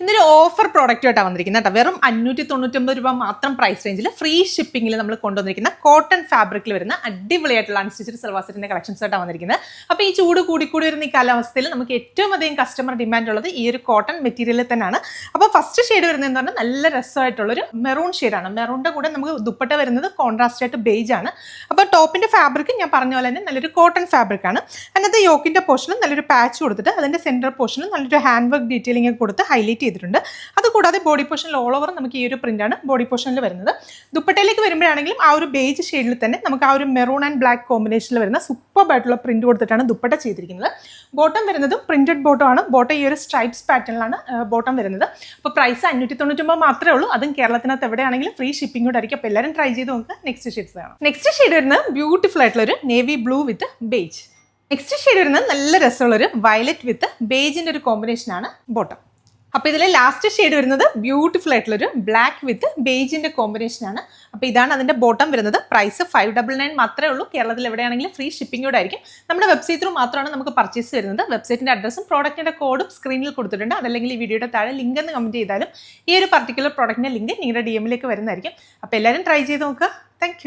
ഇന്നൊരു offer product ആയിട്ടാണ് വന്നിരിക്കുന്നത് കേട്ടോ. വെറും 599 രൂപ മാത്രം പ്രൈസ് റേഞ്ചിൽ ഫ്രീ ഷിപ്പിംഗിൽ നമ്മൾ കൊണ്ടുവന്നിരിക്കുന്ന കോട്ടൺ ഫാബ്രിക്കിൽ വരുന്ന അടിപൊളിയായിട്ടുള്ള അൺസ്റ്റിച്ചഡ് സൽവാർ സെറ്റിന്റെ കളക്ഷൻസ് ആയിട്ടാണ് വന്നിരിക്കുന്നത്. അപ്പോൾ ഈ ചൂട് കൂടി വരുന്ന ഈ കാലാവസ്ഥയിൽ നമുക്ക് ഏറ്റവും അധികം കസ്റ്റമർ ഡിമാൻഡ് ഉള്ളത് ഈ ഒരു കോട്ടൺ മെറ്റീരിയലിൽ തന്നെയാണ്. അപ്പോൾ ഫസ്റ്റ് ഷെയ്ഡ് വരുന്നതെന്ന് പറഞ്ഞാൽ നല്ല രസമായിട്ടുള്ളൊരു മെറൂൺ ഷെയ്ഡാണ്. മെറൂണിൻ്റെ കൂടെ നമുക്ക് ദുപ്പട്ട വരുന്നത് കോൺട്രാസ്റ്റ് ആയിട്ട് ബേജ് ആണ്. അപ്പോൾ ടോപ്പിന്റെ ഫാബ്രിക് ഞാൻ പറഞ്ഞ പോലെ തന്നെ നല്ലൊരു കോട്ടൺ ഫാബ്രിക് ആണ്. അതിനകത്ത് യോക്കിന്റെ പോർഷനും നല്ലൊരു പാച്ച് കൊടുത്തിട്ട് അതിന്റെ സെന്റർ പോർഷനും നല്ലൊരു ഹാൻഡ് വർക്ക് ഡീറ്റെയിലിംഗ് കൊടുത്ത് ഹൈലൈറ്റ് ചെയ്തിട്ടുണ്ട്. അതുകൂടാതെ ബോഡി പോർഷനിൽ ഓൾ ഓവർ നമുക്ക് ഈ ഒരു പ്രിന്റാണ് ബോഡി പോർഷനിൽ വരുന്നത്. ദുപ്പട്ടയിലേക്ക് വരുമ്പോഴാണെങ്കിലും ആ ഒരു ബേജ് ഷെയ്ഡിൽ തന്നെ നമുക്ക് ആ ഒരു മെറൂൺ ആൻഡ് ബ്ലാക്ക് കോമ്പിനേഷനിൽ വരുന്ന സൂപ്പർ ആയിട്ടുള്ള പ്രിന്റ് കൊടുത്തിട്ടാണ് ദുപ്പട്ട ചെയ്തിരിക്കുന്നത്. ബോട്ടം വരുന്നതും പ്രിന്റഡ് ബോട്ടം ആണ്. ബോട്ടം ഈ ഒരു സ്ട്രൈപ്സ് പാറ്റേണിലാണ് ബോട്ടം വരുന്നത്. അപ്പോൾ പ്രൈസ് 599 മാത്രമേ ഉള്ളൂ. അതും കേരളത്തിനകത്ത് എവിടെയാണെങ്കിലും ഫ്രീ ഷിപ്പിംഗ് കൂടെ ആയിരിക്കും. അപ്പോൾ എല്ലാവരും ട്രൈ ചെയ്ത് നോക്കുക. നെക്സ്റ്റ് ഷെയ്ഡ്സ് ആണ്. നെക്സ്റ്റ് ഷെയ്ഡ് വരുന്നത് ബ്യൂട്ടിഫുൾ ആയിട്ടുള്ള ഒരു നേവി ബ്ലൂ വിത്ത് ബേജ്. നെക്സ്റ്റ് ഷെയ്ഡ് വരുന്നത് നല്ല രസമുള്ളൊരു വയലറ്റ് വിത്ത് ബേജിന്റെ ഒരു കോമ്പിനേഷനാണ് ബോട്ടം. അപ്പോൾ ഇതിലെ ലാസ്റ്റ് ഷെയ്ഡ് വരുന്നത് ബ്യൂട്ടിഫുൾ ആയിട്ടുള്ളൊരു ബ്ലാക്ക് വിത്ത് ബേജിന്റെ കോമ്പിനേഷനാണ്. അപ്പോൾ ഇതാണ് അതിന്റെ ബോട്ടം വരുന്നത്. പ്രൈസ് 599 മാത്രമേ ഉള്ളൂ. കേരളത്തിൽ എവിടെയാണെങ്കിലും ഫ്രീ ഷിപ്പിംഗോടെ ആയിരിക്കും. നമ്മുടെ വെബ്സൈറ്റ് ത്രൂ മാത്രമാണ് നമുക്ക് പർച്ചേസ് വരുന്നത്. വെബ്സൈറ്റിന്റെ അഡ്രസ്സും പ്രോഡക്റ്റിന്റെ കോഡും സ്ക്രീനിൽ കൊടുത്തിട്ടുണ്ട്. അതല്ലെങ്കിൽ ഈ വീഡിയോയുടെ താഴെ ലിങ്ക് എന്ന് കമന്റ് ചെയ്താലും ഈ ഒരു പർട്ടിക്കുലർ പ്രോഡക്റ്റിന്റെ ലിങ്ക് നിങ്ങളുടെ DM ലേക്ക് വരുന്നതായിരിക്കും. അപ്പോൾ എല്ലാവരും ട്രൈ ചെയ്ത് നോക്കുക. താങ്ക്